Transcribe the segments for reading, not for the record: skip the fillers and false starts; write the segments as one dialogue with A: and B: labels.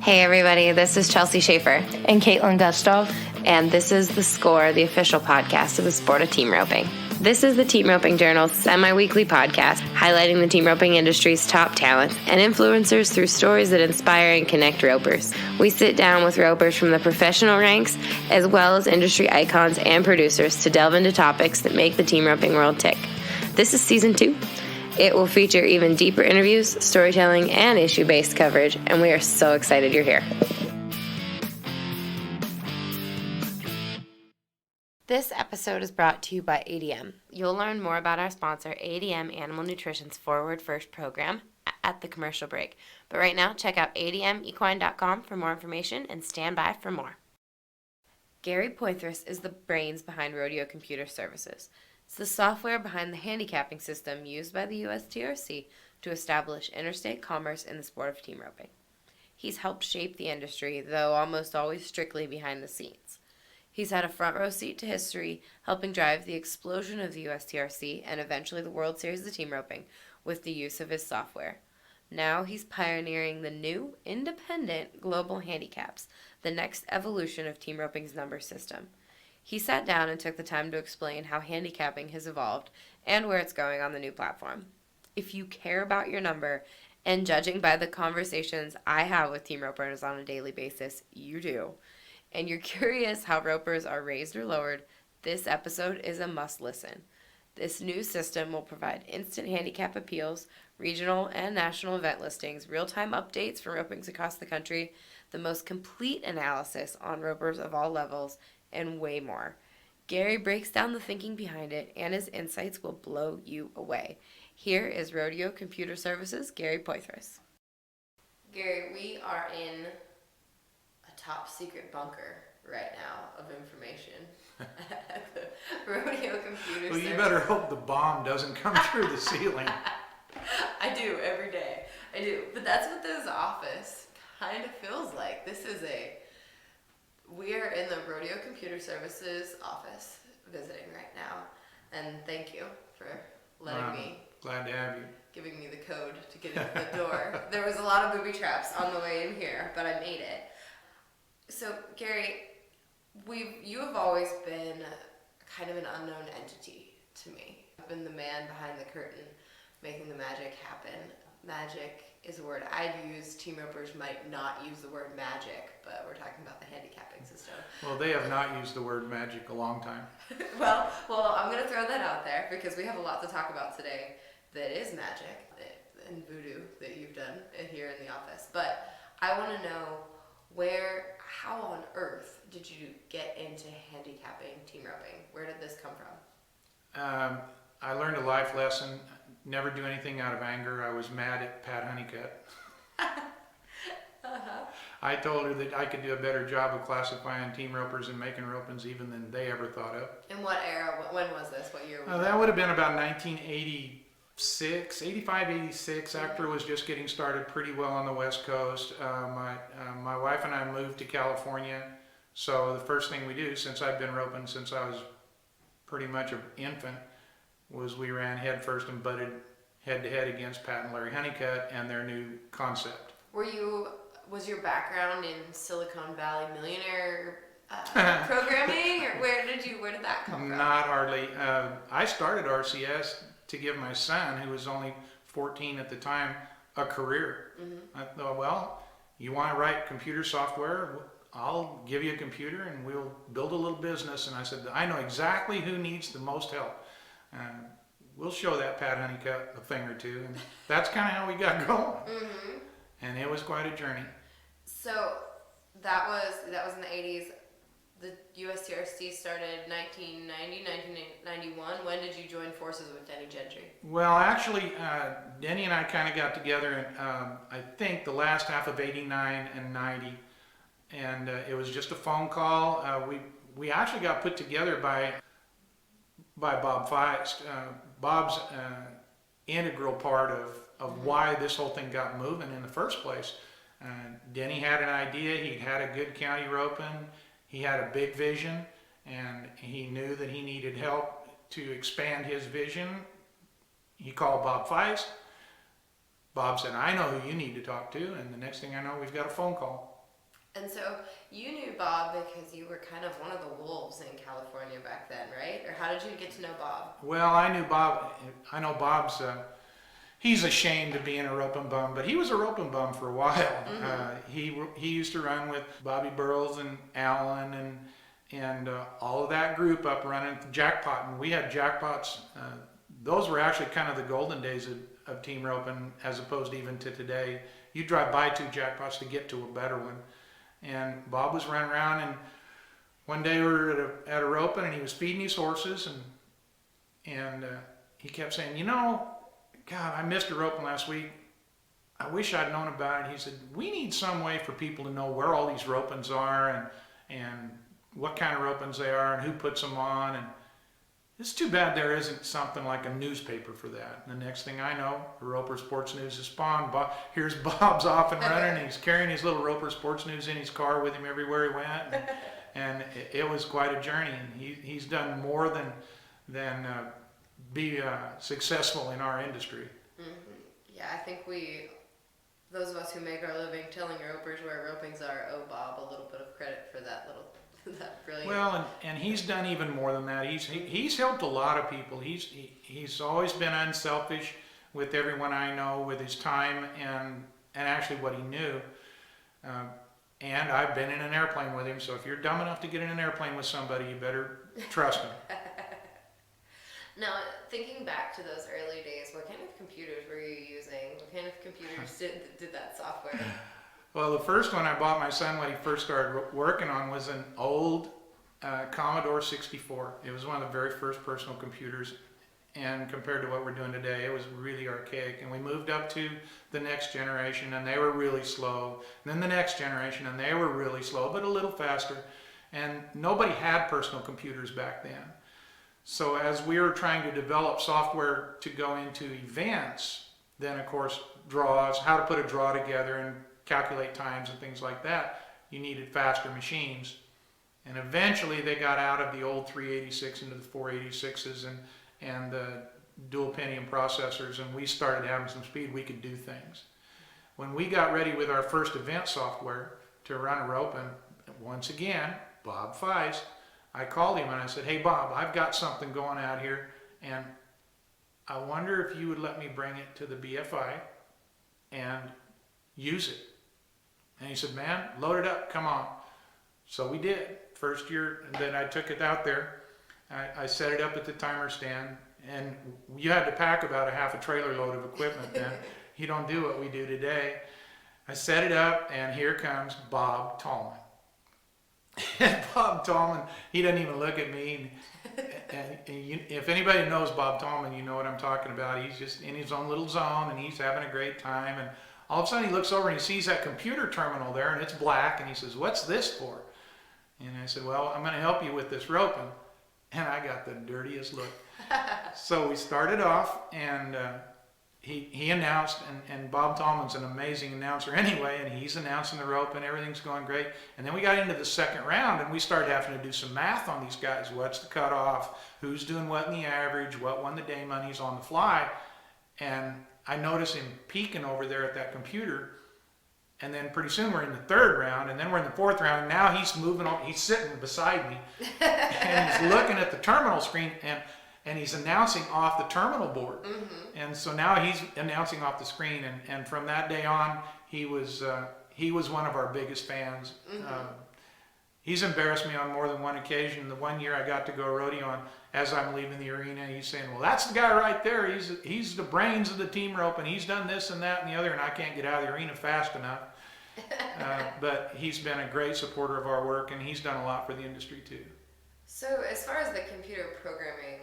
A: Hey everybody, this is Chelsea Schaefer.
B: And Caitlin Gustov.
A: And this is The Score, the official podcast of the sport of team roping. This is the Team Roping Journal's semi-weekly podcast highlighting the team roping industry's top talent and influencers through stories that inspire and connect ropers. We sit down with ropers from the professional ranks as well as industry icons and producers to delve into topics that make the team roping world tick. This is season 2. It will feature even deeper interviews, storytelling, and issue-based coverage, and we are so excited you're here. This episode is brought to you by ADM. You'll learn more about our sponsor, ADM Animal Nutrition's Forward First program, at the commercial break. But right now, check out admequine.com for more information and stand by for more. Gary Poythress is the brains behind Rodeo Computer Services. It's the software behind the handicapping system used by the USTRC to establish interstate commerce in the sport of team roping. He's helped shape the industry, though almost always strictly behind the scenes. He's had a front row seat to history, helping drive the explosion of the USTRC and eventually the World Series of team roping with the use of his software. Now he's pioneering the new, independent Global Handicaps, the next evolution of team roping's number system. He sat down and took the time to explain how handicapping has evolved and where it's going on the new platform. If you care about your number, and judging by the conversations I have with team ropers on a daily basis, you do, and you're curious how ropers are raised or lowered, this episode is a must listen. This new system will provide instant handicap appeals, regional and national event listings, real-time updates for ropings across the country, the most complete analysis on ropers of all levels, and way more. Gary breaks down the thinking behind it, and his insights will blow you away. Here is Rodeo Computer Services, Gary Poythress. Gary, we are in a top secret bunker right now of information at the Rodeo Computer Services.
C: Well, you better hope the bomb doesn't come through the ceiling.
A: I do, every day. I do. But that's what this office kind of feels like. We are in the Rodeo Computer Services office visiting right now, and thank you for letting me.
C: Glad to have you.
A: Giving me the code to get into the door. There was a lot of booby traps on the way in here, but I made it. So, Gary, you have always been kind of an unknown entity to me. I've been the man behind the curtain, making the magic happen. Magic is a word I'd use. Team ropers might not use the word magic, but we're talking about the handicapping system.
C: Well, they have not used the word magic a long time.
A: well, I'm going to throw that out there because we have a lot to talk about today that is magic and voodoo that you've done here in the office. But I want to know how on earth did you get into handicapping team roping? Where did this come from?
C: I learned a life lesson. Never do anything out of anger. I was mad at Pat Honeycutt. I told her that I could do a better job of classifying team ropers and making ropings even than they ever thought of.
A: In what era? When was this? What year was
C: that would have been about 1986, 85, 86. Actor was just getting started pretty well on the West Coast. My wife and I moved to California. So the first thing we do, since I've been roping since I was pretty much an infant, was we ran head first and butted head-to-head against Pat and Larry Honeycutt and their new concept.
A: Was your background in Silicon Valley millionaire programming, or where did that come from?
C: Not hardly. I started RCS to give my son, who was only 14 at the time, a career. Mm-hmm. I thought, well, you want to write computer software? I'll give you a computer and we'll build a little business. And I said, I know exactly who needs the most help. We'll show that Pat Honeycutt a thing or two, and that's kind of how we got going. Mm-hmm. And it was quite a journey.
A: So that was in the 80s. The USTRC started 1990, 1991. When did you join forces with Denny Gentry?
C: Well, actually, Denny and I kind of got together in, I think, the last half of 89 and 90. And it was just a phone call. We actually got put together by Bob Feist. Bob's integral part of mm-hmm. why this whole thing got moving in the first place. Denny had an idea. He'd had a good county roping. He had a big vision, and he knew that he needed help to expand his vision. He called Bob Feist. Bob said, I know who you need to talk to, and the next thing I know, we've got a phone call.
A: And so you knew Bob because you were kind of one of the wolves in California back then, right? Or how did you get to know Bob?
C: Well, I knew Bob. I know Bob's. He's ashamed of being a roping bum, but he was a roping bum for a while. He used to run with Bobby Burles and Alan and all of that group up running jackpot, and we had jackpots. Those were actually kind of the golden days of team roping, as opposed to even to today. You drive by 2 jackpots to get to a better one. And Bob was running around, and one day we were at a roping, and he was feeding his horses, and he kept saying, you know, God, I missed a roping last week. I wish I'd known about it. He said, we need some way for people to know where all these ropings are and what kind of ropings they are and who puts them on. And it's too bad there isn't something like a newspaper for that. And the next thing I know, the Roper Sports News is spawned. Here's Bob's off and running, and he's carrying his little Roper Sports News in his car with him everywhere he went. And it was quite a journey. And he's done more than be successful in our industry.
A: Yeah, I think those of us who make our living telling ropers where ropings are, owe Bob a little bit of credit for that brilliant.
C: Well, and he's done even more than that. He's helped a lot of people. He's always been unselfish with everyone I know, with his time and actually what he knew. And I've been in an airplane with him, so if you're dumb enough to get in an airplane with somebody, you better trust him.
A: Now, thinking back to those early days, what kind of computers were you using? What kind of computers did that software?
C: Well, the first one I bought my son when he first started working on was an old Commodore 64. It was one of the very first personal computers, and compared to what we're doing today, it was really archaic. And we moved up to the next generation, and they were really slow. And then the next generation, and they were really slow, but a little faster. And nobody had personal computers back then. So as we were trying to develop software to go into events, then of course draws, how to put a draw together and calculate times and things like that, you needed faster machines. And eventually they got out of the old 386 into the 486s and the dual Pentium processors, and we started having some speed. We could do things. When we got ready with our first event software to run a roping, once again, Bob Feist, I called him and I said, hey Bob, I've got something going out here, and I wonder if you would let me bring it to the BFI and use it. And he said, man, load it up, come on. So we did. First year that I took it out there, I set it up at the timer stand, and you had to pack about a half a trailer load of equipment then. You don't do what we do today. I set it up, and here comes Bob Tallman. And Bob Tallman, he doesn't even look at me. And if anybody knows Bob Tallman, you know what I'm talking about. He's just in his own little zone, and he's having a great time. And all of a sudden he looks over and he sees that computer terminal there, and it's black, and he says, what's this for? And I said, well, I'm going to help you with this roping. And I got the dirtiest look. So we started off, and he announced, and Bob Tallman's an amazing announcer anyway, and he's announcing the rope, and everything's going great. And then we got into the second round, and we started having to do some math on these guys. What's the cutoff? Who's doing what in the average? What won the day monies on the fly? And I noticed him peeking over there at that computer. And then pretty soon we're in the third round, and then we're in the fourth round, and now he's moving on. He's sitting beside me, and he's looking at the terminal screen, and he's announcing off the terminal board. And so now he's announcing off the screen, and from that day on, he was one of our biggest fans. He's embarrassed me on more than one occasion. The one year I got to go rodeo on, as I'm leaving the arena, he's saying, well, that's the guy right there. He's the brains of the team rope, and he's done this and that and the other, and I can't get out of the arena fast enough. But he's been a great supporter of our work, and he's done a lot for the industry too.
A: So as far as the computer programming,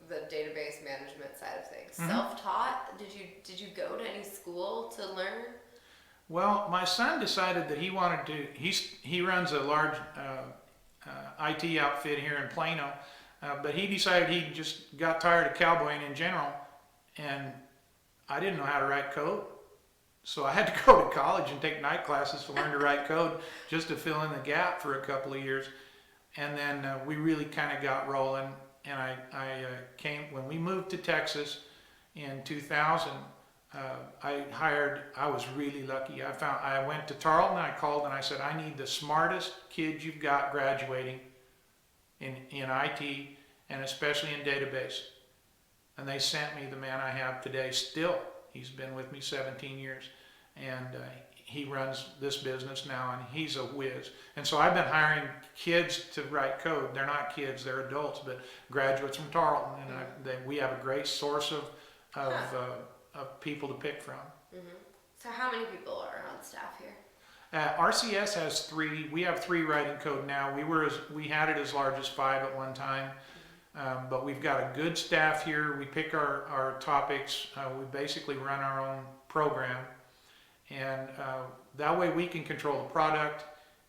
A: the database management side of things, self-taught, did you go to any school to learn?
C: Well, my son decided that he wanted to, he runs a large IT outfit here in Plano, but he decided he just got tired of cowboying in general, and I didn't know how to write code. So I had to go to college and take night classes to learn to write code just to fill in the gap for a couple of years. And then we really kind of got rolling, and I came, when we moved to Texas in 2000, I was really lucky. I went to Tarleton, I called and I said, I need the smartest kids you've got graduating in IT and especially in database. And they sent me the man I have today still. He's been with me 17 years and he runs this business now and he's a whiz. And so I've been hiring kids to write code. They're not kids, they're adults, but graduates from Tarleton. And we have a great source of people to pick from.
A: Mm-hmm. So how many people are on staff here?
C: RCS has 3. We have 3 writing code now. We had it as large as 5 at one time. But we've got a good staff here. We pick our topics. We basically run our own program. And that way we can control the product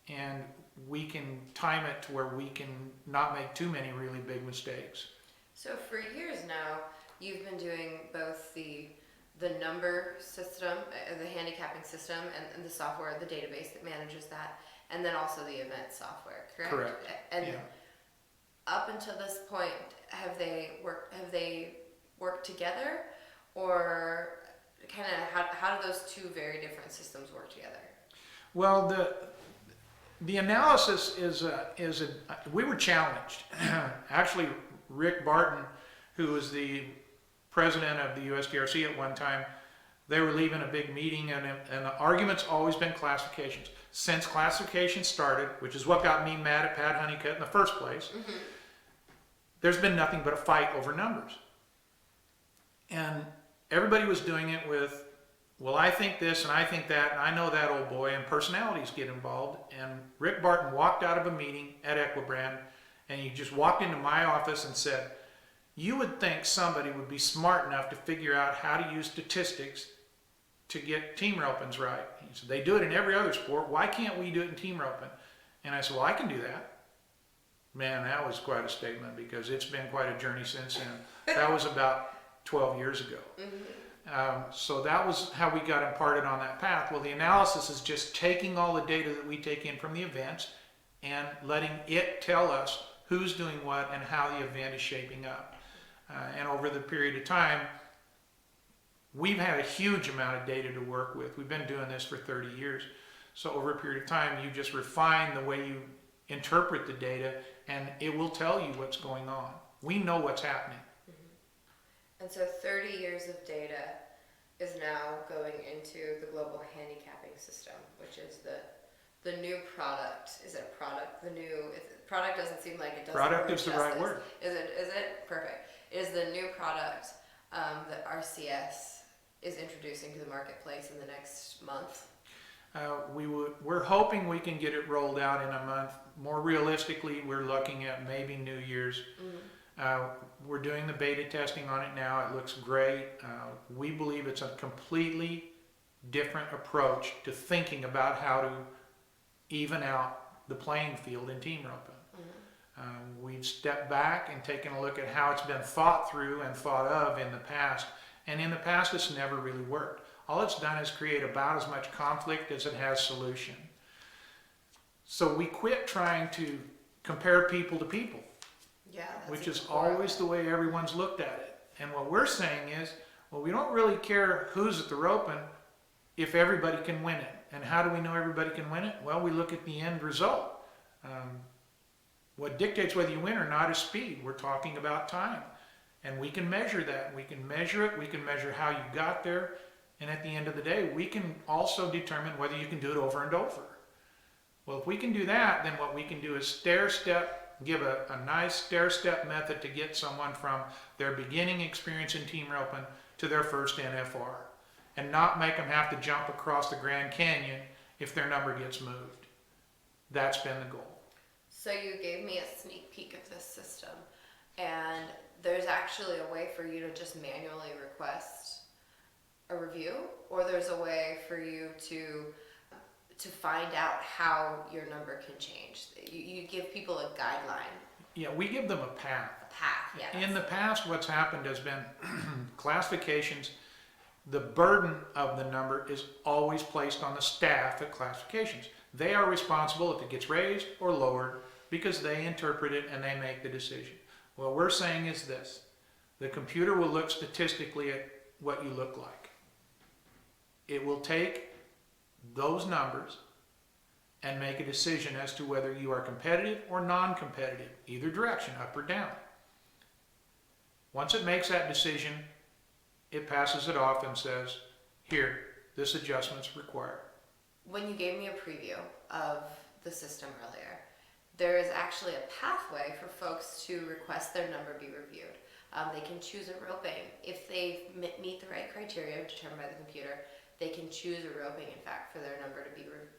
C: and we can time it to where we can not make too many really big mistakes.
A: So for years now, you've been doing both the number system, the handicapping system, and the software, the database that manages that, and then also the event software, correct?
C: Correct.
A: And
C: yeah.
A: Up until this point, have they worked together, or kind of how do those two very different systems work together?
C: Well, the analysis we were challenged. Actually, Rick Barton, who was the president of the USTRC at one time, they were leaving a big meeting and the argument's always been classifications. Since classification started, which is what got me mad at Pat Honeycutt in the first place, mm-hmm. There's been nothing but a fight over numbers. And everybody was doing it with, well, I think this and I think that, and I know that old boy, and personalities get involved. And Rick Barton walked out of a meeting at Equibrand and he just walked into my office and said, you would think somebody would be smart enough to figure out how to use statistics to get team ropings right. He said, they do it in every other sport. Why can't we do it in team roping? And I said, well, I can do that. Man, that was quite a statement because it's been quite a journey since then. That was about 12 years ago. Mm-hmm. So that was how we got imparted on that path. Well, the analysis is just taking all the data that we take in from the events and letting it tell us who's doing what and how the event is shaping up. And over the period of time, we've had a huge amount of data to work with. We've been doing this for 30 years. So over a period of time, you just refine the way you interpret the data and it will tell you what's going on. We know what's happening.
A: Mm-hmm. And so 30 years of data is now going into the Global Handicapping system, which is the new product. Is it a product? Product doesn't seem like it does.
C: Product is the right word.
A: Is it? Perfect. Is the new product that RCS is introducing to the marketplace in the next month?
C: We're hoping we can get it rolled out in a month. More realistically, we're looking at maybe New Year's. Mm-hmm. We're doing the beta testing on it now. It looks great. We believe it's a completely different approach to thinking about how to even out the playing field in team roping. Mm-hmm. We've stepped back and taken a look at how it's been thought through and thought of in the past. And in the past, it's never really worked. All it's done is create about as much conflict as it has solution. So we quit trying to compare people to people, which is always the way everyone's looked at it. And what we're saying is, well, we don't really care who's at the roping if everybody can win it. And how do we know everybody can win it? Well, we look at the end result. What dictates whether you win or not is speed. We're talking about time. And we can measure that. We can measure it. We can measure how you got there. And at the end of the day, we can also determine whether you can do it over and over. Well, if we can do that, then what we can do is stair-step, give a nice stair-step method to get someone from their beginning experience in team roping to their first NFR. And not make them have to jump across the Grand Canyon if their number gets moved. That's been the goal.
A: So you gave me a sneak peek of this system. And there's actually a way for you to just manually request a review, or there's a way for you to find out how your number can change. You give people a guideline.
C: Yeah, we give them a path.
A: A path, yeah.
C: In the past, what's happened has been classifications. The burden of the number is always placed on the staff at classifications. They are responsible if it gets raised or lowered because they interpret it and they make the decision. What we're saying is this: the computer will look statistically at what you look like. it will take those numbers and make a decision as to whether you are competitive or non-competitive, either direction, up or down. Once it makes that decision, it passes it off and says, here, this adjustment's required.
A: When you gave me a preview of the system earlier, there is actually a pathway for folks to request their number be reviewed. They can choose a roping. If they meet the right criteria determined by the computer, they can choose a roping, in fact, for their number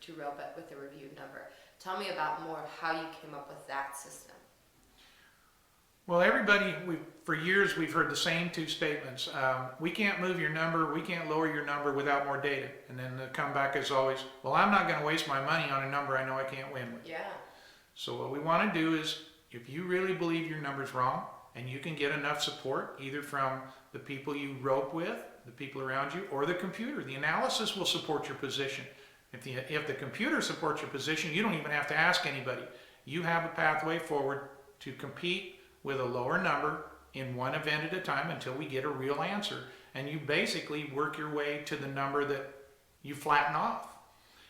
A: to rope it with a reviewed number. Tell me about more of how you came up with that system.
C: Well, everybody, for years we've heard the same two statements. We can't move your number, we can't lower your number without more data. And then the comeback is always, well, I'm not going to waste my money on a number I know I can't win with.
A: Yeah.
C: So what we want to do is, if you really believe your number's wrong, and you can get enough support, either from the people you rope with, the people around you, or the computer. The analysis will support your position. If the computer supports your position, you don't even have to ask anybody. You have a pathway forward to compete with a lower number in one event at a time until we get a real answer. And you basically work your way to the number that you flatten off.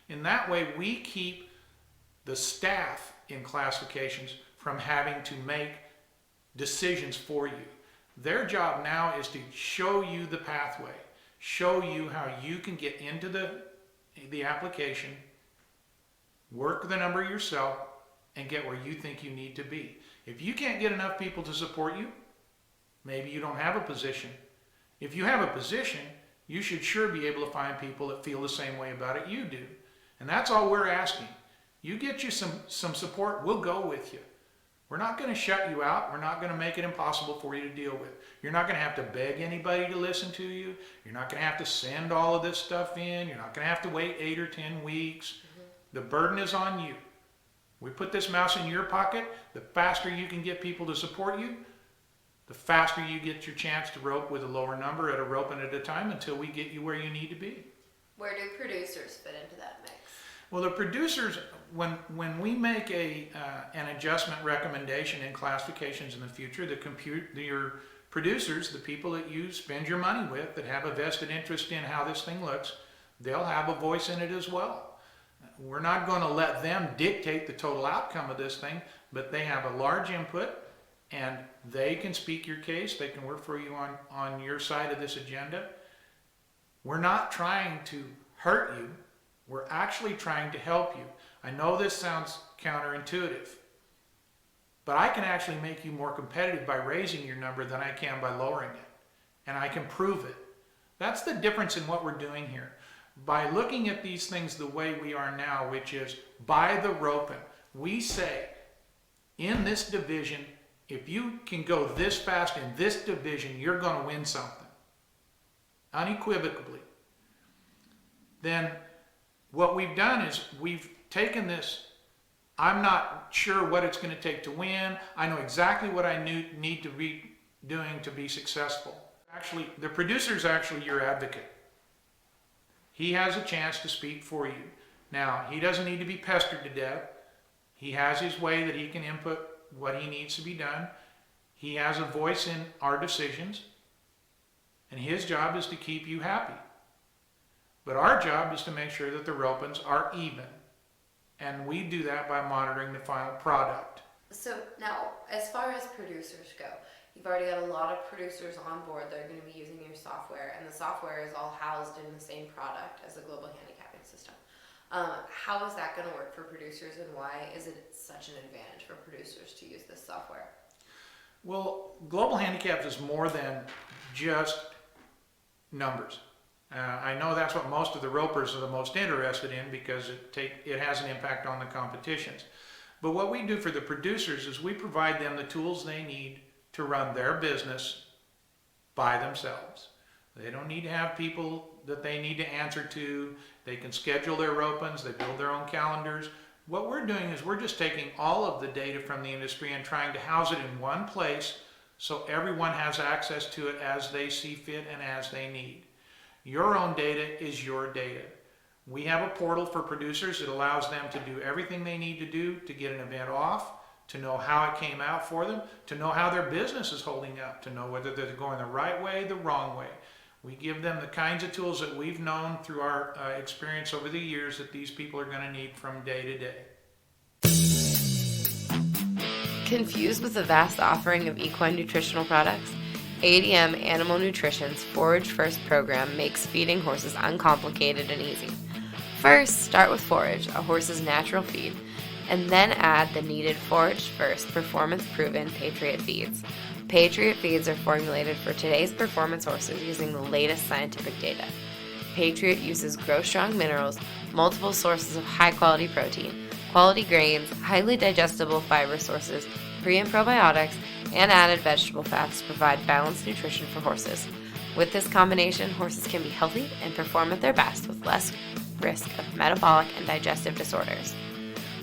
C: In that way, we keep the staff in classifications from having to make decisions for you. Their job now is to show you the pathway, show you how you can get into the application, work the number yourself, and get where you think you need to be. If you can't get enough people to support you, maybe you don't have a position. If you have a position, you should sure be able to find people that feel the same way about it you do. And that's all we're asking. You get you some support, we'll go with you. We're not going to shut you out. We're not going to make it impossible for you to deal with. You're not going to have to beg anybody to listen to you. You're not going to have to send all of this stuff in. You're not going to have to wait 8 or 10 weeks. The burden is on you. We put this mouse in your pocket. The faster you can get people to support you, the faster you get your chance to rope with a lower number at a roping at a time until we get you where you need to be.
A: Where do producers fit into that mix?
C: Well, the producers, when we make an adjustment recommendation in classifications in the future, your producers, the people that you spend your money with, that have a vested interest in how this thing looks, they'll have a voice in it as well. We're not going to let them dictate the total outcome of this thing, but they have a large input, and they can speak your case. They can work for you on your side of this agenda. We're not trying to hurt you. We're actually trying to help you. I know this sounds counterintuitive, but I can actually make you more competitive by raising your number than I can by lowering it. And I can prove it. That's the difference in what we're doing here. By looking at these things the way we are now, which is by the roping, we say, in this division, if you can go this fast in this division, you're going to win something. Unequivocally. Then what we've done is we've taken this, I'm not sure what it's going to take to win. I know exactly what I need to be doing to be successful. Actually, the producer is actually your advocate. He has a chance to speak for you. Now, he doesn't need to be pestered to death. He has his way that he can input what he needs to be done. He has a voice in our decisions, and his job is to keep you happy. But our job is to make sure that the ropings are even. And we do that by monitoring the final product.
A: So now, as far as producers go, you've already got a lot of producers on board that are going to be using your software, and the software is all housed in the same product as the Global Handicapping system. How is that going to work for producers, and why is it such an advantage for producers to use this software?
C: Well, Global Handicaps is more than just numbers. I know that's what most of the ropers are the most interested in because it has an impact on the competitions. But what we do for the producers is we provide them the tools they need to run their business by themselves. They don't need to have people that they need to answer to. They can schedule their ropings, they build their own calendars. What we're doing is we're just taking all of the data from the industry and trying to house it in one place so everyone has access to it as they see fit and as they need. Your own data is your data. We have a portal for producers that allows them to do everything they need to do to get an event off, to know how it came out for them, to know how their business is holding up, to know whether they're going the right way, the wrong way. We give them the kinds of tools that we've known through our experience over the years that these people are going to need from day to day.
A: Confused with the vast offering of equine nutritional products? ADM Animal Nutrition's Forage First program makes feeding horses uncomplicated and easy. First, start with forage, a horse's natural feed, and then add the needed Forage First performance-proven Patriot feeds. Patriot feeds are formulated for today's performance horses using the latest scientific data. Patriot uses grow-strong minerals, multiple sources of high-quality protein, quality grains, highly digestible fiber sources, pre- and probiotics, and added vegetable fats to provide balanced nutrition for horses. With this combination, horses can be healthy and perform at their best with less risk of metabolic and digestive disorders.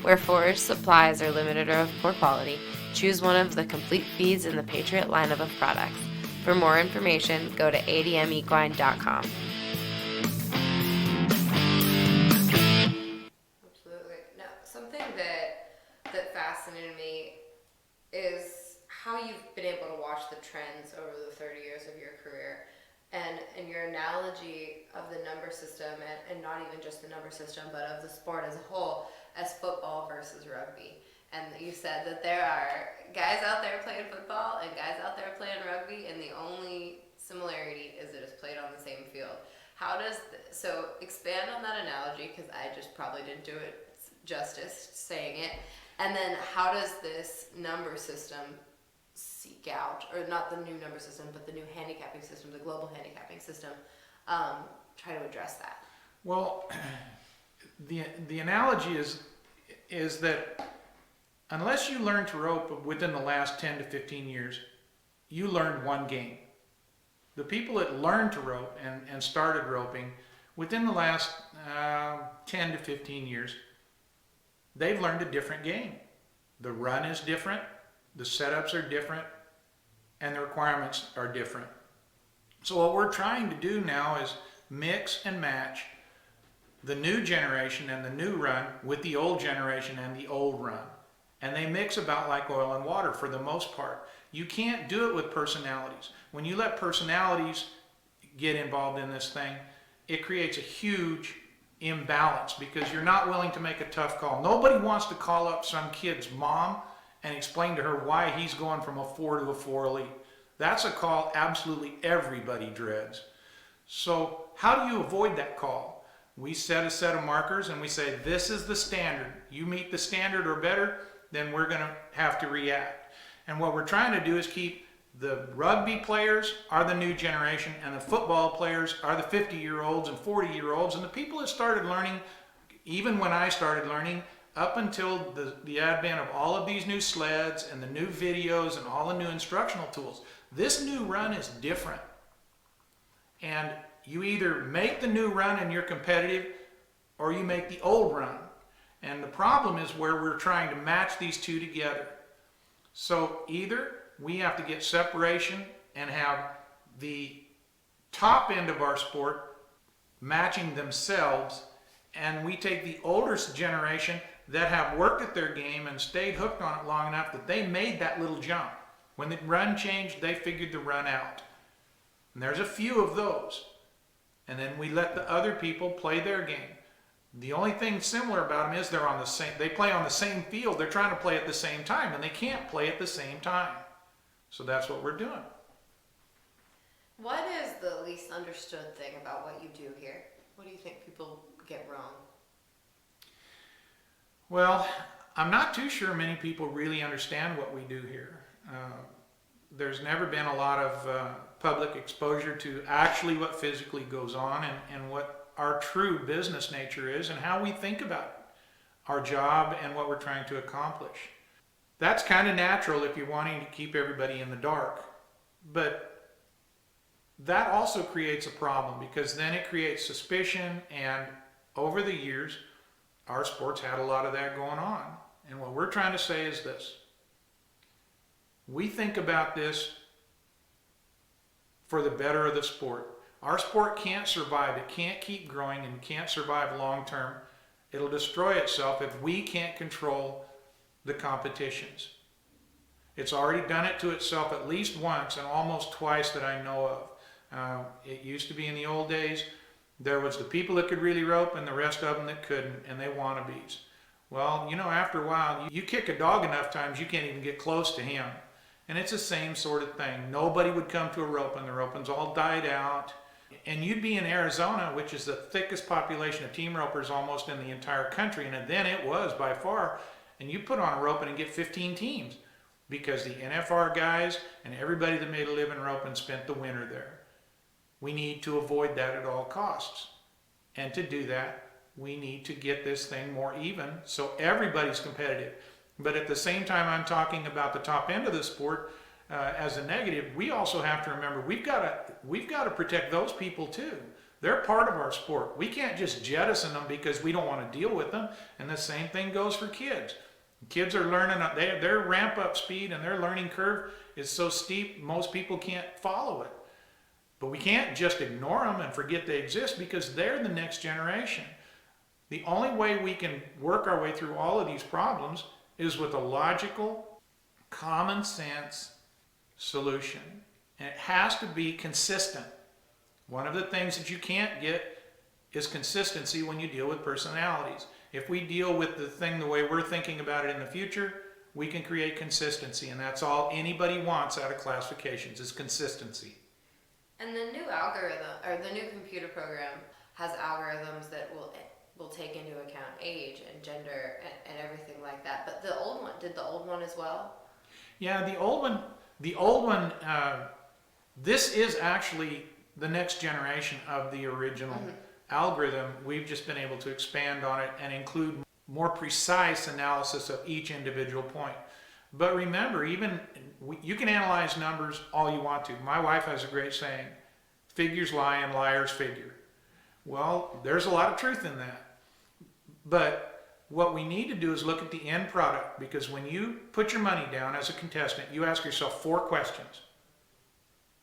A: Where forage supplies are limited or of poor quality, choose one of the complete feeds in the Patriot lineup of products. For more information, go to admequine.com. Absolutely. Now, something that fascinated me is how you've been able to watch the trends over the 30 years of your career, and your analogy of the number system, and not even just the number system, but of the sport as a whole, as football versus rugby. And you said that there are guys out there playing football and guys out there playing rugby, and the only similarity is that it's played on the same field. So expand on that analogy, because I just probably didn't do it justice saying it. And then how does this number system seek out, or not the new number system, but the new handicapping system, the global handicapping system, try to address that?
C: Well, the analogy is that unless you learn to rope within the last 10 to 15 years, you learned one game. The people that learned to rope and started roping within the last 10 to 15 years, they've learned a different game. The run is different, the setups are different, and the requirements are different. So what we're trying to do now is mix and match the new generation and the new run with the old generation and the old run. And they mix about like oil and water for the most part. You can't do it with personalities. When you let personalities get involved in this thing, it creates a huge imbalance because you're not willing to make a tough call. Nobody wants to call up some kid's mom and explain to her why he's going from a 4 to a 4 elite. That's a call absolutely everybody dreads. So how do you avoid that call? We set a set of markers and we say, this is the standard. You meet the standard or better, then we're going to have to react. And what we're trying to do is keep the rugby players are the new generation, and the football players are the 50-year-olds and 40-year-olds, and the people that started learning, even when I started learning, up until the advent of all of these new sleds and the new videos and all the new instructional tools. This new run is different. And you either make the new run and you're competitive, or you make the old run. And the problem is where we're trying to match these two together. So either we have to get separation and have the top end of our sport matching themselves, and we take the older generation that have worked at their game and stayed hooked on it long enough that they made that little jump. When the run changed, they figured the run out. And there's a few of those. And then we let the other people play their game. The only thing similar about them is they play on the same field. They're trying to play at the same time, and they can't play at the same time. So that's what we're doing.
A: What is the least understood thing about what you do here? What do you think people get wrong?
C: Well, I'm not too sure many people really understand what we do here. There's never been a lot of public exposure to actually what physically goes on and what our true business nature is and how we think about our job and what we're trying to accomplish. That's kind of natural if you're wanting to keep everybody in the dark. But that also creates a problem because then it creates suspicion, and over the years, our sport's had a lot of that going on. And what we're trying to say is this. We think about this for the better of the sport. Our sport can't survive. It can't keep growing and can't survive long term. It'll destroy itself if we can't control the competitions. It's already done it to itself at least once and almost twice that I know of. It used to be in the old days, there was the people that could really rope and the rest of them that couldn't, and they wannabes. Well, you know, after a while, you kick a dog enough times, you can't even get close to him. And it's the same sort of thing. Nobody would come to a roping. The ropings all died out. And you'd be in Arizona, which is the thickest population of team ropers almost in the entire country, and then it was by far. And you put on a roping and get 15 teams because the NFR guys and everybody that made a living roping spent the winter there. We need to avoid that at all costs. And to do that, we need to get this thing more even so everybody's competitive. But at the same time, I'm talking about the top end of the sport as a negative. We also have to remember we've got to protect those people too. They're part of our sport. We can't just jettison them because we don't want to deal with them. And the same thing goes for kids. Kids are learning, their ramp up speed and their learning curve is so steep, most people can't follow it. But we can't just ignore them and forget they exist because they're the next generation. The only way we can work our way through all of these problems is with a logical, common sense solution. And it has to be consistent. One of the things that you can't get is consistency when you deal with personalities. If we deal with the thing the way we're thinking about it in the future, we can create consistency. And that's all anybody wants out of classifications is consistency.
A: And the new algorithm, or the new computer program, has algorithms that will take into account age and gender and everything like that. But the old one, did the old one as well?
C: Yeah, the old one, this is actually the next generation of the original algorithm. We've just been able to expand on it and include more precise analysis of each individual point. But remember, you can analyze numbers all you want to. My wife has a great saying, figures lie and liars figure. Well, there's a lot of truth in that. But what we need to do is look at the end product, because when you put your money down as a contestant, you ask yourself 4 questions.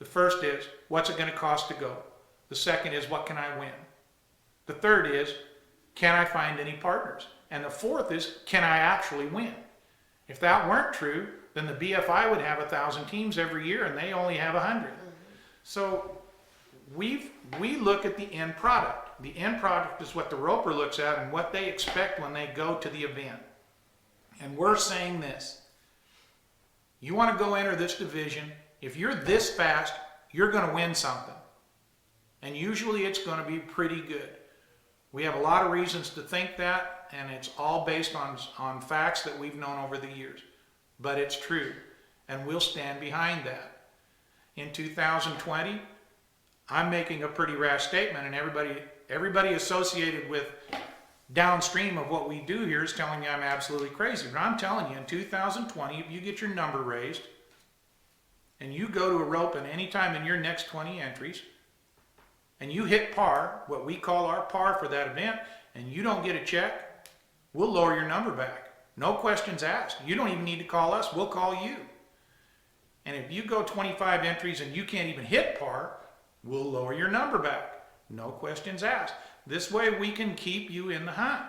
C: The first is, what's it going to cost to go? The second is, what can I win? The third is, can I find any partners? And the fourth is, can I actually win? If that weren't true, then the BFI would have 1,000 teams every year and they only have 100. So we look at the end product. The end product is what the roper looks at and what they expect when they go to the event. And we're saying this. You want to go enter this division, if you're this fast, you're going to win something. And usually it's going to be pretty good. We have a lot of reasons to think that, and it's all based on facts that we've known over the years. But it's true, and we'll stand behind that. In 2020, I'm making a pretty rash statement, and everybody associated with downstream of what we do here is telling me I'm absolutely crazy. But I'm telling you, in 2020, if you get your number raised, and you go to a rope and any time in your next 20 entries, and you hit par, what we call our par for that event, and you don't get a check, we'll lower your number back. No questions asked. You don't even need to call us, we'll call you. And if you go 25 entries and you can't even hit par, we'll lower your number back. No questions asked. This way we can keep you in the hunt.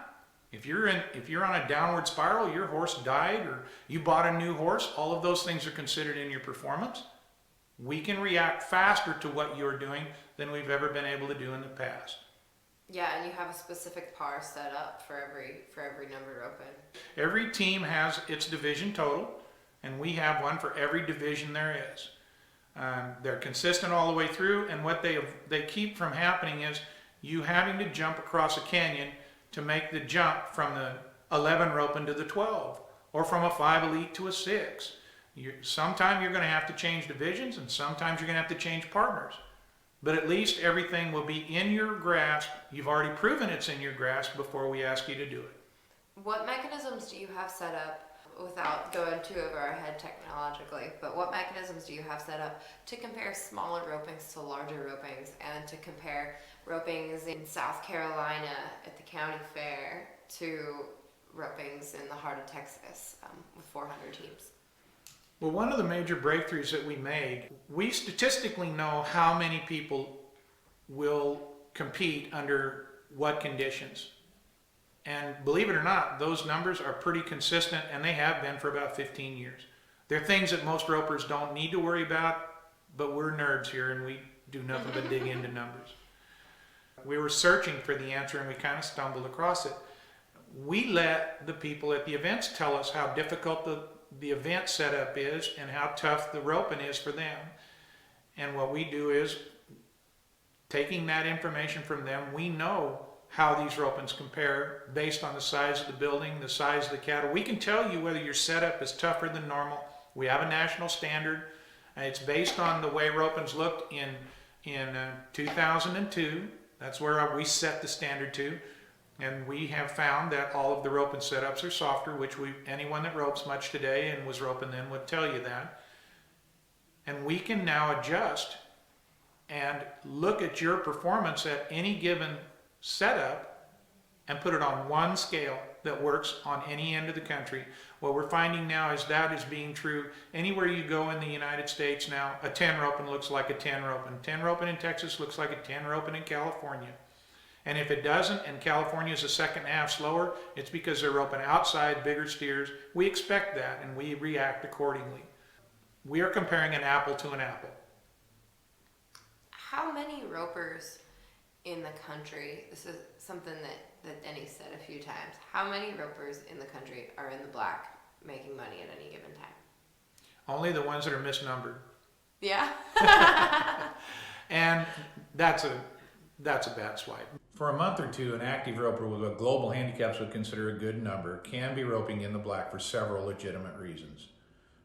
C: If you're on a downward spiral, your horse died or you bought a new horse, all of those things are considered in your performance. We can react faster to what you're doing than we've ever been able to do in the past.
A: Yeah, and you have a specific par set up for every numbered roping.
C: Every team has its division total, and we have one for every division there is. They're consistent all the way through, and what they keep from happening is you having to jump across a canyon to make the jump from the 11 roping to the 12, or from a 5 elite to a 6. Sometime you're going to have to change divisions, and sometimes you're going to have to change partners. But at least everything will be in your grasp. You've already proven it's in your grasp before we ask you to do it.
A: What mechanisms do you have set up, without going too over our head technologically, but what mechanisms do you have set up to compare smaller ropings to larger ropings, and to compare ropings in South Carolina at the county fair to ropings in the heart of Texas with 400 teams?
C: Well, one of the major breakthroughs that we made, we statistically know how many people will compete under what conditions. And believe it or not, those numbers are pretty consistent, and they have been for about 15 years. They're things that most ropers don't need to worry about, but we're nerds here, and do nothing but dig into numbers. We were searching for the answer and we kind of stumbled across it. We let the people at the events tell us how difficult the event setup is and how tough the roping is for them. And what we do is, taking that information from them, we know how these ropings compare based on the size of the building, the size of the cattle. We can tell you whether your setup is tougher than normal. We have a national standard. It's based on the way ropings looked in 2002. That's where we set the standard to. And we have found that all of the roping setups are softer, which anyone that ropes much today and was roping then would tell you that. And we can now adjust and look at your performance at any given setup and put it on one scale that works on any end of the country. What we're finding now is that is being true anywhere you go in the United States now. A 10 roping looks like a 10 roping. 10 roping in Texas looks like a 10 roping in California. And if it doesn't, and California is a second half slower, it's because they're roping outside bigger steers. We expect that and we react accordingly. We are comparing an apple to an apple.
A: How many ropers in the country, this is something that Denny said a few times, how many ropers in the country are in the black making money at any given time?
C: Only the ones that are misnumbered.
A: Yeah.
C: And that's a bad swipe. For a month or two, an active roper with what Global Handicaps would consider a good number can be roping in the black for several legitimate reasons.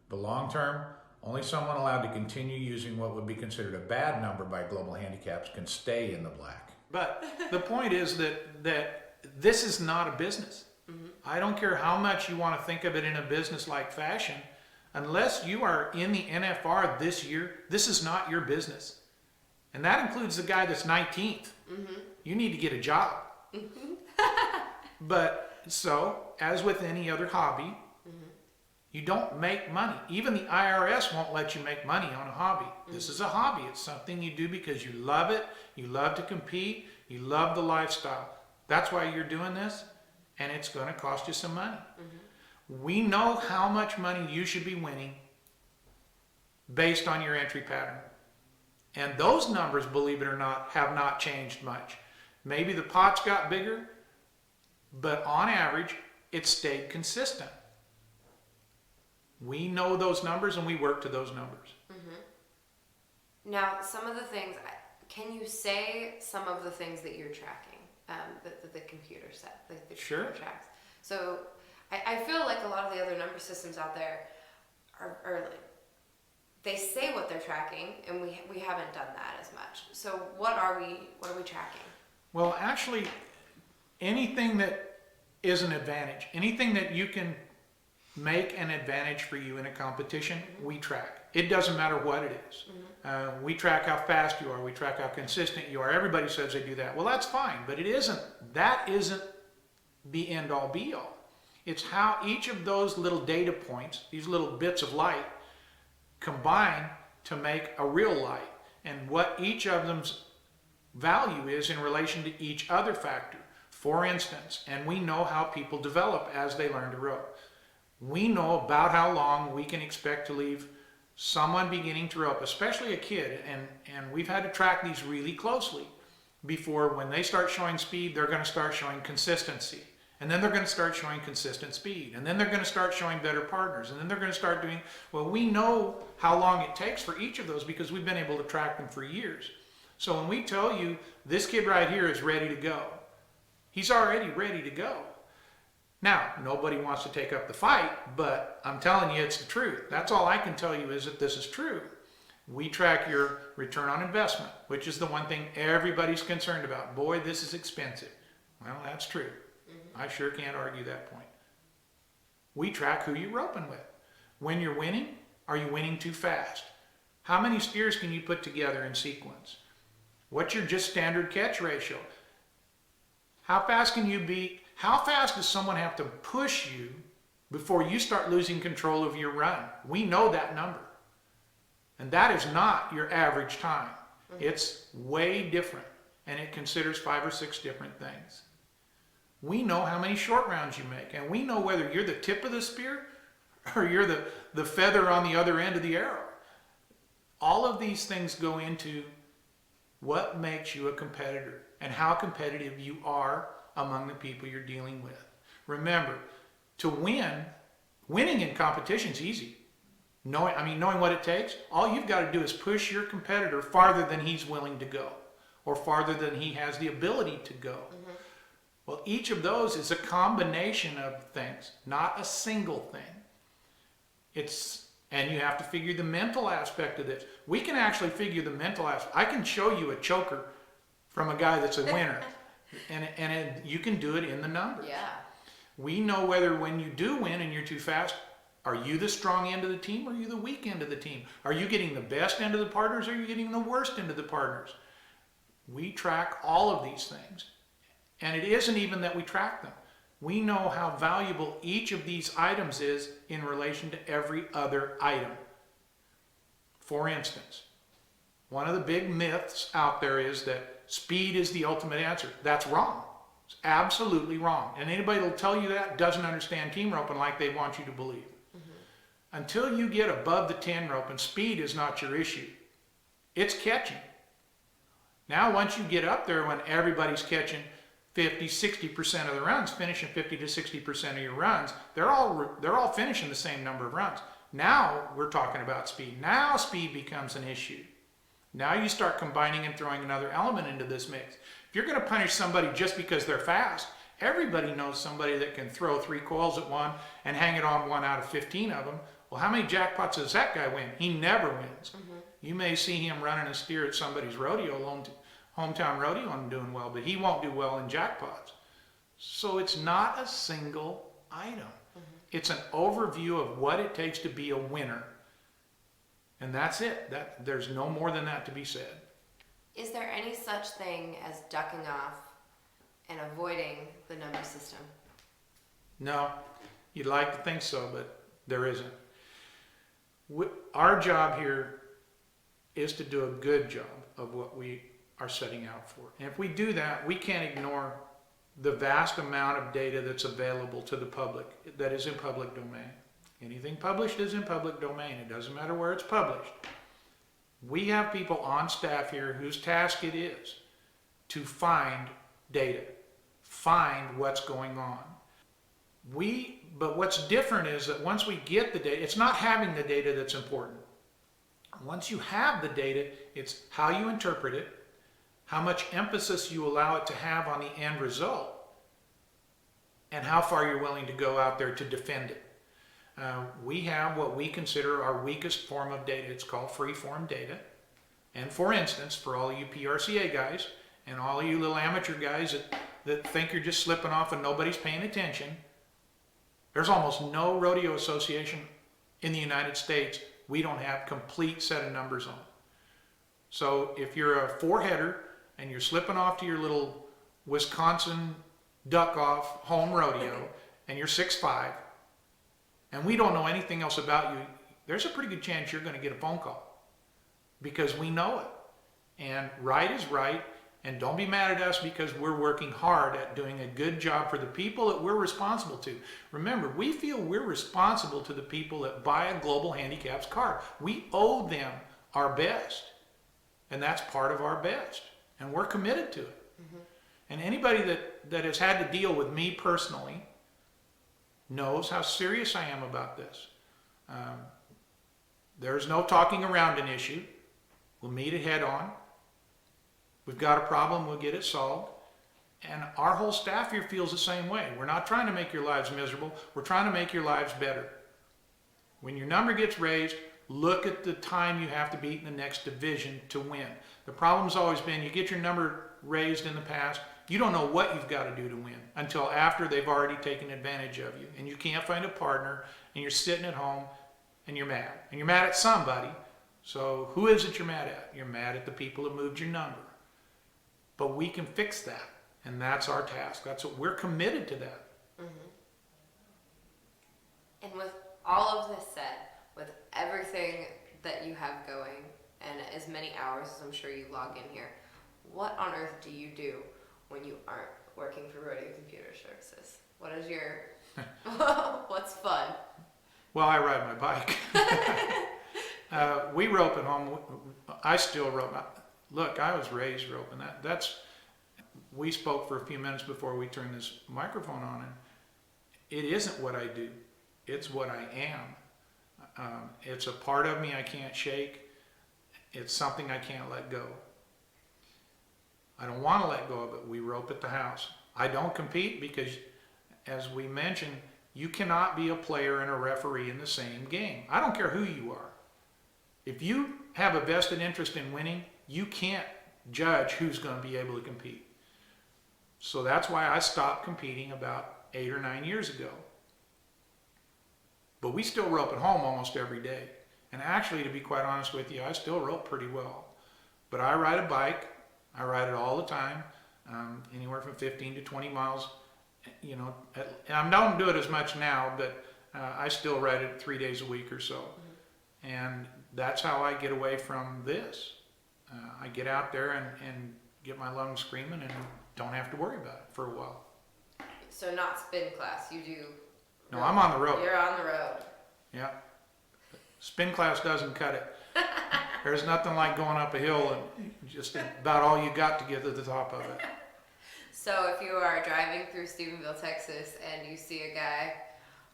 C: But long term, only someone allowed to continue using what would be considered a bad number by Global Handicaps can stay in the black. But the point is that this is not a business. Mm-hmm. I don't care how much you want to think of it in a business-like fashion. Unless you are in the NFR this year, this is not your business. And that includes the guy that's 19th. Mm-hmm. You need to get a job. Mm-hmm. But so, as with any other hobby, mm-hmm. you don't make money. Even the IRS won't let you make money on a hobby. Mm-hmm. This is a hobby. It's something you do because you love it. You love to compete. You love the lifestyle. That's why you're doing this, and it's going to cost you some money. Mm-hmm. We know how much money you should be winning based on your entry pattern. And those numbers, believe it or not, have not changed much. Maybe the pots got bigger, but on average, it stayed consistent. We know those numbers and we work to those numbers.
A: Mm-hmm. Now, some of the things, can you say some of the things that you're tracking, that the computer set, the
C: Sure.
A: computer tracks? So I feel like a lot of the other number systems out there are like, they say what they're tracking, and we haven't done that as much. So what are we tracking?
C: Well, actually, anything that is an advantage, anything that you can make an advantage for you in a competition, mm-hmm. we track. It doesn't matter what it is. Mm-hmm. We track how fast you are. We track how consistent you are. Everybody says they do that. Well, that's fine, but it isn't. That isn't the end-all, be-all. It's how each of those little data points, these little bits of light, combine to make a real light, and what each of them's value is in relation to each other factor. For instance, and we know how people develop as they learn to rope. We know about how long we can expect to leave someone beginning to rope, especially a kid, and we've had to track these really closely before when they start showing speed, they're going to start showing consistency. And then they're going to start showing consistent speed. And then they're going to start showing better partners. And then they're going to start doing, well, we know how long it takes for each of those because we've been able to track them for years. So when we tell you this kid right here is ready to go, he's already ready to go. Now, nobody wants to take up the fight, but I'm telling you it's the truth. That's all I can tell you is that this is true. We track your return on investment, which is the one thing everybody's concerned about. Boy, this is expensive. Well, that's true. I sure can't argue that point. We track who you're roping with. When you're winning, are you winning too fast? How many steers can you put together in sequence? What's your just standard catch ratio? How fast can you be? How fast does someone have to push you before you start losing control of your run? We know that number. And that is not your average time. It's way different, and it considers 5 or 6 different things. We know how many short rounds you make, and we know whether you're the tip of the spear or you're the feather on the other end of the arrow. All of these things go into what makes you a competitor and how competitive you are among the people you're dealing with. Remember, to winning in competition is easy. Knowing what it takes, all you've got to do is push your competitor farther than he's willing to go or farther than he has the ability to go. Mm-hmm. Well, each of those is a combination of things, not a single thing. And you have to figure the mental aspect of this. We can actually figure the mental aspect. I can show you a choker from a guy that's a winner, and you can do it in the numbers.
A: Yeah.
C: We know whether when you do win and you're too fast, are you the strong end of the team or are you the weak end of the team? Are you getting the best end of the partners or are you getting the worst end of the partners? We track all of these things. And it isn't even that we track them. We know how valuable each of these items is in relation to every other item. For instance, one of the big myths out there is that speed is the ultimate answer. That's wrong. It's absolutely wrong. And anybody that'll tell you that doesn't understand team roping like they want you to believe. Mm-hmm. Until you get above the 10 rope and speed is not your issue. It's catching. Now once you get up there when everybody's catching 50, 60% of the runs, finishing 50 to 60% of your runs, they're all finishing the same number of runs. Now we're talking about speed. Now speed becomes an issue. Now you start combining and throwing another element into this mix. If you're going to punish somebody just because they're fast, everybody knows somebody that can throw 3 coils at one and hang it on 1 out of 15 of them. Well, how many jackpots does that guy win? He never wins. Mm-hmm. You may see him running a steer at somebody's rodeo, hometown rodeo, and doing well, but he won't do well in jackpots. So it's not a single item. Mm-hmm. It's an overview of what it takes to be a winner. And that's it. There's no more than that to be said.
A: Is there any such thing as ducking off and avoiding the number system?
C: No. You'd like to think so, but there isn't. Our job here is to do a good job of what we are setting out for. And if we do that, we can't ignore the vast amount of data that's available to the public that is in public domain. Anything published is in public domain. It doesn't matter where it's published. We have people on staff here whose task it is to find data, find what's going on. But what's different is that once we get the data, it's not having the data that's important. Once you have the data, it's how you interpret it, how much emphasis you allow it to have on the end result, and how far you're willing to go out there to defend it. We have what we consider our weakest form of data. It's called free-form data. And for instance, for all you PRCA guys and all you little amateur guys that think you're just slipping off and nobody's paying attention, there's almost no rodeo association in the United States we don't have complete set of numbers on. So if you're a 4-header and you're slipping off to your little Wisconsin duck-off home rodeo and you're 6'5", and we don't know anything else about you, there's a pretty good chance you're going to get a phone call because we know it. And right is right, and don't be mad at us because we're working hard at doing a good job for the people that we're responsible to. Remember, we feel we're responsible to the people that buy a Global Handicaps car. We owe them our best, and that's part of our best, and we're committed to it. Mm-hmm. And anybody that has had to deal with me personally knows how serious I am about this. There's no talking around an issue. We'll meet it head on. We've got a problem, we'll get it solved. And our whole staff here feels the same way. We're not trying to make your lives miserable. We're trying to make your lives better. When your number gets raised, look at the time you have to beat in the next division to win. The problem's always been you get your number raised in the past, you don't know what you've got to do to win until after they've already taken advantage of you. And you can't find a partner, and you're sitting at home, and you're mad. And you're mad at somebody. So who is it you're mad at? You're mad at the people that moved your number. But we can fix that, and that's our task. That's what we're committed to that.
A: Mm-hmm. And with all of this said, with everything that you have going, and as many hours as I'm sure you log in here, what on earth do you do when you aren't working for Rodeo Computer Services? What is your, what's fun?
C: Well, I ride my bike. We rope at home. I still rope. look, I was raised roping. We spoke for a few minutes before we turned this microphone on, and it isn't what I do. It's what I am. It's a part of me I can't shake. It's something I can't let go. I don't want to let go of it. We rope at the house. I don't compete because, as we mentioned, you cannot be a player and a referee in the same game. I don't care who you are. If you have a vested interest in winning, you can't judge who's going to be able to compete. So that's why I stopped competing about 8 or 9 years ago. But we still rope at home almost every day. And actually, to be quite honest with you, I still rope pretty well. But I ride a bike. I ride it all the time, anywhere from 15 to 20 miles. You know, I don't do it as much now, but I still ride it 3 days a week or so. Mm-hmm. And that's how I get away from this. I get out there and get my lungs screaming and don't have to worry about it for a while.
A: So not spin class, you do?
C: No, I'm on the road.
A: You're on the road.
C: Yeah. Spin class doesn't cut it. There's nothing like going up a hill and just about all you got to get to the top of it.
A: So if you are driving through Stephenville, Texas, and you see a guy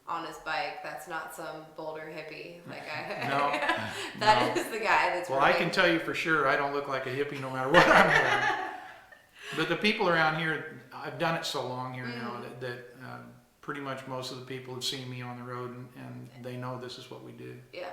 A: on his bike, that's not some Boulder hippie.
C: No.
A: That is the guy that's
C: Well, I can tell you for sure I don't look like a hippie no matter what I'm wearing. But the people around here, I've done it so long here now that pretty much most of the people have seen me on the road and they know this is what we do.
A: Yeah,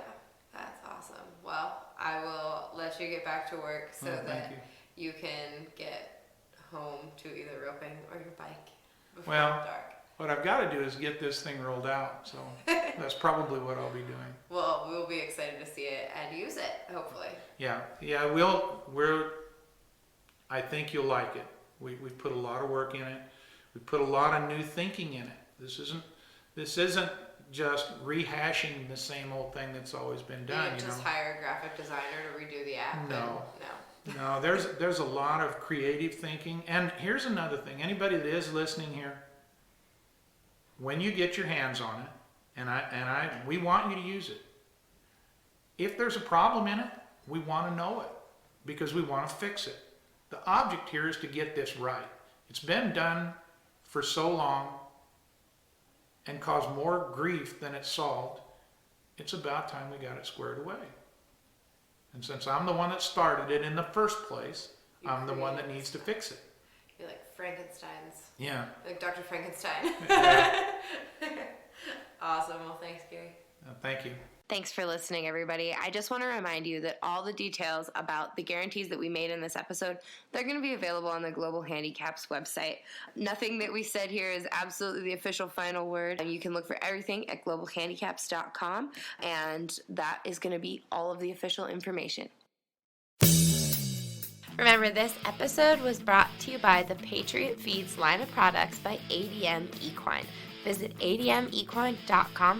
A: that's awesome. Well, I will let you get back to work so that you can get home to either roping or your bike before dark.
C: What I've got to do is get this thing rolled out, so that's probably what I'll be doing.
A: Well, we'll be excited to see it and use it, hopefully.
C: Yeah, I think you'll like it. We've put a lot of work in it. We put a lot of new thinking in it. This isn't just rehashing the same old thing that's always been done.
A: You just hire a graphic designer to redo the app?
C: No, there's a lot of creative thinking. And here's another thing. Anybody that is listening here, when you get your hands on it, we want you to use it. If there's a problem in it, we want to know it because we want to fix it. The object here is to get this right. It's been done for so long and caused more grief than it solved. It's about time we got it squared away. And since I'm the one that started it in the first place, I'm the one that needs to fix it.
A: You're like Frankenstein's.
C: Yeah.
A: Like Dr. Frankenstein. Awesome. Well, thanks, Gary.
C: Thank you.
A: Thanks for listening, everybody. I just want to remind you that all the details about the guarantees that we made in this episode, they're going to be available on the Global Handicaps website. Nothing that we said here is absolutely the official final word. You can look for everything at globalhandicaps.com, and that is going to be all of the official information. Remember, this episode was brought to you by the Patriot Feeds line of products by ADM Equine. Visit admequine.com